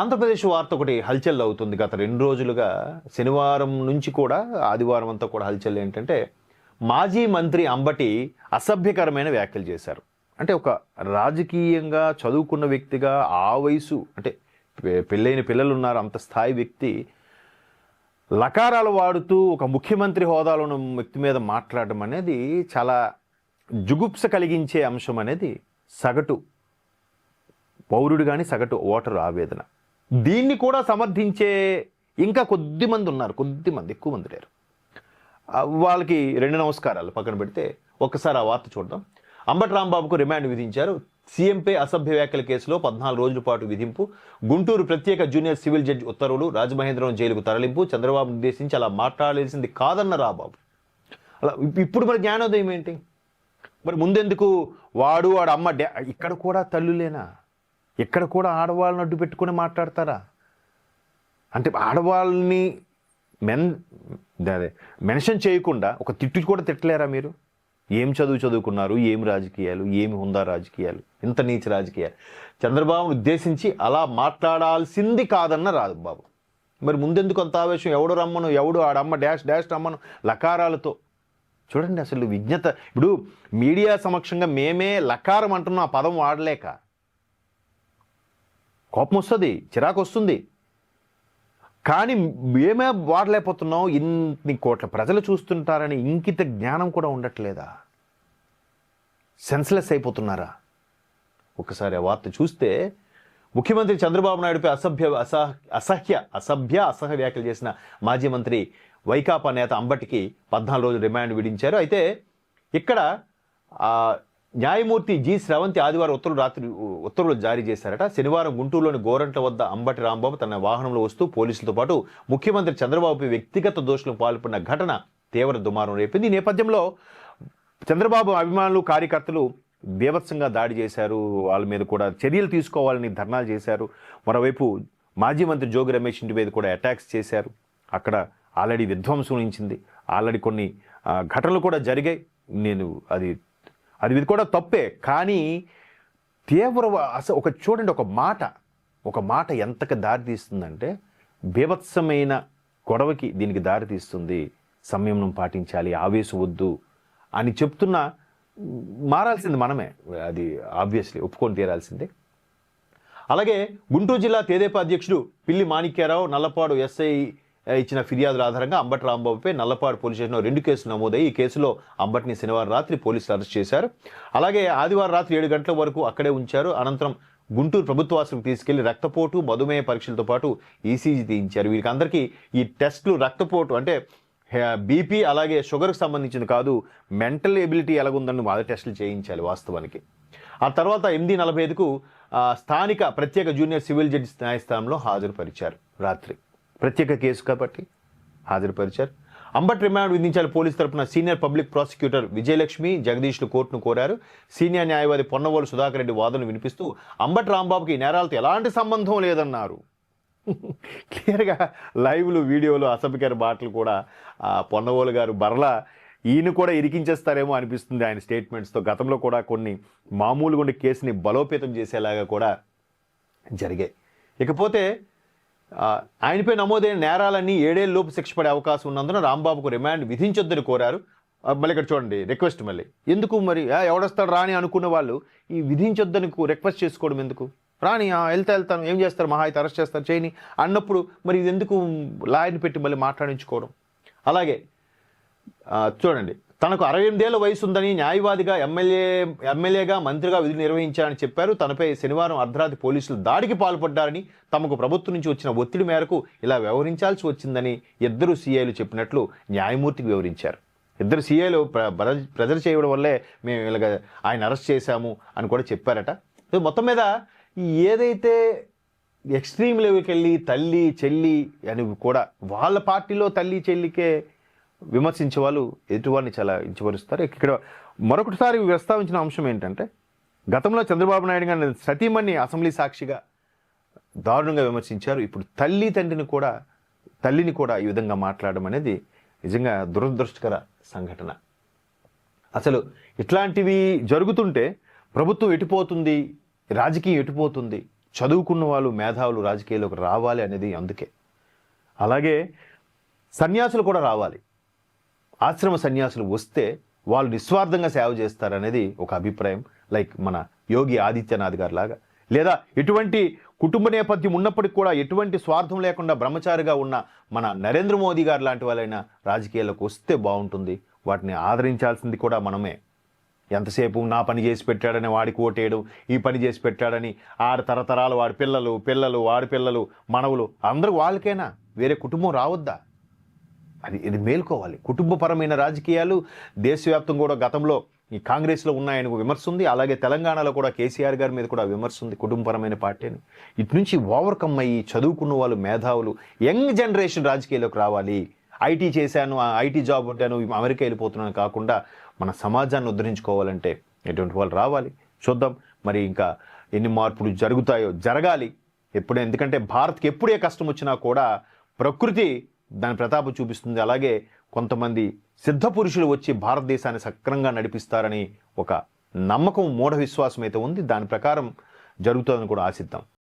ఆంధ్రప్రదేశ్ వార్త ఒకటి హల్చల్ అవుతుంది గత 2 రోజులుగా. శనివారం నుంచి కూడా ఆదివారం అంతా కూడా హల్చల్ ఏంటంటే, మాజీ మంత్రి అంబటి అసభ్యకరమైన వ్యాఖ్యలు చేశారు. అంటే ఒక రాజకీయంగా చదువుకున్న వ్యక్తిగా ఆ వయసు అంటే పెళ్ళైన పిల్లలు ఉన్నారు, అంత స్థాయి వ్యక్తి లకారాలు వాడుతూ ఒక ముఖ్యమంత్రి హోదాలో ఉన్న వ్యక్తి మీద మాట్లాడడం అనేది చాలా జుగుప్స కలిగించే అంశం అనేది సగటు పౌరుడు కానీ సగటు ఓటరు ఆవేదన. దీన్ని కూడా సమర్థించే ఇంకా కొద్దిమంది ఉన్నారు, ఎక్కువ మంది లేరు. వాళ్ళకి 2 నమస్కారాలు పక్కన పెడితే ఒక్కసారి ఆ వార్త చూద్దాం. అంబటి రాంబాబుకు రిమాండ్ విధించారు. సీఎంపై అసభ్య వ్యాఖ్యల కేసులో 14 రోజుల పాటు విధింపు. గుంటూరు ప్రత్యేక జూనియర్ సివిల్ జడ్జి ఉత్తర్వులు. రాజమహేంద్రవరం జైలుకు తరలింపు. చంద్రబాబు నిర్దేశించి అలా మాట్లాడాల్సింది కాదన్న రాబాబు. అలా ఇప్పుడు మరి జ్ఞానోదయం ఏంటి? మరి ముందెందుకు వాడు అమ్మ ఇక్కడ కూడా తల్లులేనా? ఇక్కడ కూడా ఆడవాళ్ళని అడ్డు పెట్టుకుని మాట్లాడతారా? అంటే ఆడవాళ్ళని మెన్షన్ చేయకుండా ఒక తిట్టు కూడా తిట్టలేరా మీరు? ఏం చదువుకున్నారు, ఏం రాజకీయాలు, ఏమి హుందా రాజకీయాలు, ఇంత నీచ రాజకీయాలు. చంద్రబాబును ఉద్దేశించి అలా మాట్లాడాల్సింది కాదన్న రాబాబు. మరి ముందెందుకు అంత ఆవేశం? ఎవడు రమ్మను, ఎవడు ఆడమ్మ డాష్ రమ్మను లకారాలతో. చూడండి అసలు విజ్ఞత. ఇప్పుడు మీడియా సమక్షంగా మేమే లకారం అంటున్నాం, ఆ పదం వాడలేక కోపం వస్తుంది, చిరాకు వస్తుంది. కానీ మేమే వాడలేకపోతున్నాం. ఇన్ని కోట్ల ప్రజలు చూస్తుంటారని ఇంకిత జ్ఞానం కూడా ఉండట్లేదా? సెన్స్లెస్ అయిపోతున్నారా? ఒకసారి ఆ వార్త చూస్తే ముఖ్యమంత్రి చంద్రబాబు నాయుడుపై అసభ్య వ్యాఖ్యలు చేసిన మాజీ మంత్రి వైకాపా నేత అంబటికి 14 రోజులు రిమాండ్ విధించారు. అయితే ఇక్కడ న్యాయమూర్తి జి శ్రవంతి ఆదివారం ఉత్తర్వులు జారీ చేశారట. శనివారం గుంటూరులోని గోరంట్ల వద్ద అంబటి రాంబాబు తన వాహనంలో వస్తూ పోలీసులతో పాటు ముఖ్యమంత్రి చంద్రబాబుపై వ్యక్తిగత దోషులకు పాల్పడిన ఘటన తీవ్ర దుమారం రేపింది. ఈ నేపథ్యంలో చంద్రబాబు అభిమానులు, కార్యకర్తలు బీభత్సంగా దాడి చేశారు. వాళ్ళ మీద కూడా చర్యలు తీసుకోవాలని ధర్నాలు చేశారు. మరోవైపు మాజీ మంత్రి జోగి రమేష్ ఇంటి మీద కూడా అటాక్స్ చేశారు. అక్కడ ఆల్రెడీ విధ్వంసం ఉంచింది. ఆల్రెడీ కొన్ని ఘటనలు కూడా జరిగాయి. అది కూడా తప్పే. కానీ చూడండి ఒక మాట ఎంతగా దారితీస్తుందంటే బీభత్సమైన గొడవకి దీనికి దారితీస్తుంది. సంయమనం పాటించాలి, ఆవేశం వద్దు అని చెప్తున్నా మారాల్సింది మనమే. అది ఆబ్వియస్లీ ఒప్పుకొని తీరాల్సిందే. అలాగే గుంటూరు జిల్లా తెదేపా అధ్యక్షుడు పిల్లి మాణిక్యారావు నల్లపాడు ఎస్ఐ ఇచ్చిన ఫిర్యాదుల ఆధారంగా అంబటి రాంబాబుపై నల్లపాడు పోలీస్ స్టేషన్లో 2 కేసులు నమోదయ్యి ఈ కేసులో అంబటిని శనివారం రాత్రి పోలీసులు అరెస్ట్ చేశారు. అలాగే ఆదివారం రాత్రి 7 గంటల వరకు అక్కడే ఉంచారు. అనంతరం గుంటూరు ప్రభుత్వ ఆసుపత్రికి తీసుకెళ్లి రక్తపోటు, మధుమేహ పరీక్షలతో పాటు ఈసీజీ తీయించారు. వీరికి అందరికీ ఈ టెస్టులు రక్తపోటు అంటే బీపీ అలాగే షుగర్కి సంబంధించింది కాదు, మెంటల్ ఎబిలిటీ ఎలాగుందని వాళ్ళ టెస్టులు చేయించాలి వాస్తవానికి. ఆ తర్వాత 8:45కు స్థానిక ప్రత్యేక జూనియర్ సివిల్ జడ్జి న్యాయస్థానంలో హాజరుపరిచారు. రాత్రి ప్రత్యేక కేసు కాబట్టి హాజరుపరిచారు. అంబటి రిమాండ్ విధించాలి పోలీసు తరపున సీనియర్ పబ్లిక్ ప్రాసిక్యూటర్ విజయలక్ష్మి జగదీష్లు కోర్టును కోరారు. సీనియర్ న్యాయవాది పొన్నవోలు సుధాకర్ రెడ్డి వాదనలు వినిపిస్తూ అంబటి రాంబాబుకి ఈ నేరాలతో ఎలాంటి సంబంధం లేదన్నారు. క్లియర్గా లైవ్లు, వీడియోలు, అసభ్యకర మాటలు కూడా పొన్నవోలు గారు బరలా ఈయన కూడా ఇరికించేస్తారేమో అనిపిస్తుంది ఆయన స్టేట్మెంట్స్తో. గతంలో కూడా కొన్ని మామూలుగా ఉండే కేసుని బలోపేతం చేసేలాగా కూడా జరిగాయి. ఇకపోతే ఆయనపై నమోదైన నేరాలన్నీ 7 ఏళ్లలోపు శిక్ష పడే అవకాశం ఉన్నందున రాంబాబుకు రిమాండ్ విధించొద్దని కోరారు. మళ్ళీ ఇక్కడ చూడండి రిక్వెస్ట్. మళ్ళీ ఎందుకు మరి ఎవడొస్తాడు రాని అనుకున్న వాళ్ళు ఈ విధించొద్దని రిక్వెస్ట్ చేసుకోవడం ఎందుకు? రాని వెళ్తాను, ఏం చేస్తారు, మహా అయితే అరెస్ట్ చేస్తారు, చేయని అన్నప్పుడు మరి ఇది ఎందుకు లాయర్ని పెట్టి మళ్ళీ మాట్లాడించుకోవడం? అలాగే చూడండి, తనకు 68 ఏళ్ల వయసు ఉందని న్యాయవాదిగా ఎమ్మెల్యేగా మంత్రిగా విధులు నిర్వహించారని చెప్పారు. తనపై శనివారం అర్ధరాత్రి పోలీసులు దాడికి పాల్పడ్డారని, తమకు ప్రభుత్వం నుంచి వచ్చిన ఒత్తిడి మేరకు ఇలా వ్యవహరించాల్సి వచ్చిందని 2 సీఐలు చెప్పినట్లు న్యాయమూర్తికి వివరించారు. 2 సీఐలు ప్రెజర్ చేయడం వల్లే మేము ఇలాగ ఆయన అరెస్ట్ చేశాము అని కూడా చెప్పారట. మొత్తం మీద ఏదైతే ఎక్స్ట్రీమ్ లెవెల్కి వెళ్ళి తల్లి చెల్లి అని కూడా వాళ్ళ పార్టీలో తల్లి చెల్లికే విమర్శించే వాళ్ళు ఎదుటివారిని చాలా ఇంచపరుస్తారు. ఇక్కడ మరొకటిసారి ప్రస్తావించిన అంశం ఏంటంటే, గతంలో చంద్రబాబు నాయుడు గారిని సతీమణి అసెంబ్లీ సాక్షిగా దారుణంగా విమర్శించారు. ఇప్పుడు తల్లిని కూడా ఈ విధంగా మాట్లాడడం అనేది నిజంగా దురదృష్టకర సంఘటన. అసలు ఇట్లాంటివి జరుగుతుంటే ప్రభుత్వం ఎటుపోతుంది, రాజకీయం ఎటుపోతుంది చదువుకున్న వాళ్ళు మేధావులు రాజకీయాల్లోకి రావాలి అనేది అందుకే. అలాగే సన్యాసులు కూడా రావాలి. ఆశ్రమ సన్యాసులు వస్తే వాళ్ళు నిస్వార్థంగా సేవ చేస్తారనేది ఒక అభిప్రాయం. లైక్ మన యోగి ఆదిత్యనాథ్ గారి లాగా, లేదా ఎటువంటి కుటుంబ నేపథ్యం ఉన్నప్పటికీ కూడా ఎటువంటి స్వార్థం లేకుండా బ్రహ్మచారిగా ఉన్న మన నరేంద్ర మోదీ గారు లాంటి వాళ్ళైనా రాజకీయాల్లోకి వస్తే బాగుంటుంది. వాటిని ఆదరించాల్సింది కూడా మనమే. ఎంతసేపు నా పని చేసి పెట్టాడని వాడికి ఓటేయడం, ఈ పని చేసి పెట్టాడని ఆడ తరతరాలు వాడి పిల్లలు వాడి పిల్లలు మనవులు అందరూ వాళ్ళకైనా వేరే కుటుంబం రావద్దా? ఇది మేల్కోవాలి. కుటుంబపరమైన రాజకీయాలు దేశవ్యాప్తంగా కూడా గతంలో ఈ కాంగ్రెస్లో ఉన్నాయని విమర్శ ఉంది. అలాగే తెలంగాణలో కూడా కేసీఆర్ గారి మీద కూడా విమర్శ ఉంది కుటుంబపరమైన పార్టీని. ఇటు నుంచి ఓవర్కమ్ అయ్యి చదువుకున్న వాళ్ళు మేధావులు యంగ్ జనరేషన్ రాజకీయాల్లోకి రావాలి. ఐటీ చేశాను, ఐటీ జాబ్ ఉంటాను, అమెరికా వెళ్ళిపోతున్నాను కాకుండా మన సమాజాన్ని ఉద్ధరించుకోవాలంటే ఎటువంటి వాళ్ళు రావాలి. చూద్దాం మరి ఇంకా ఎన్ని మార్పులు జరుగుతాయో, జరగాలి ఎప్పుడే. ఎందుకంటే భారత్కి ఎప్పుడే కష్టం వచ్చినా కూడా ప్రకృతి దాని ప్రతాపం చూపిస్తుంది. అలాగే కొంతమంది సిద్ధ పురుషులు వచ్చి భారతదేశాన్ని సక్రంగా నడిపిస్తారని ఒక నమ్మకం, మూఢ విశ్వాసం అయితే ఉంది. దాని ప్రకారం జరుగుతుందని కూడా ఆశిద్దాం.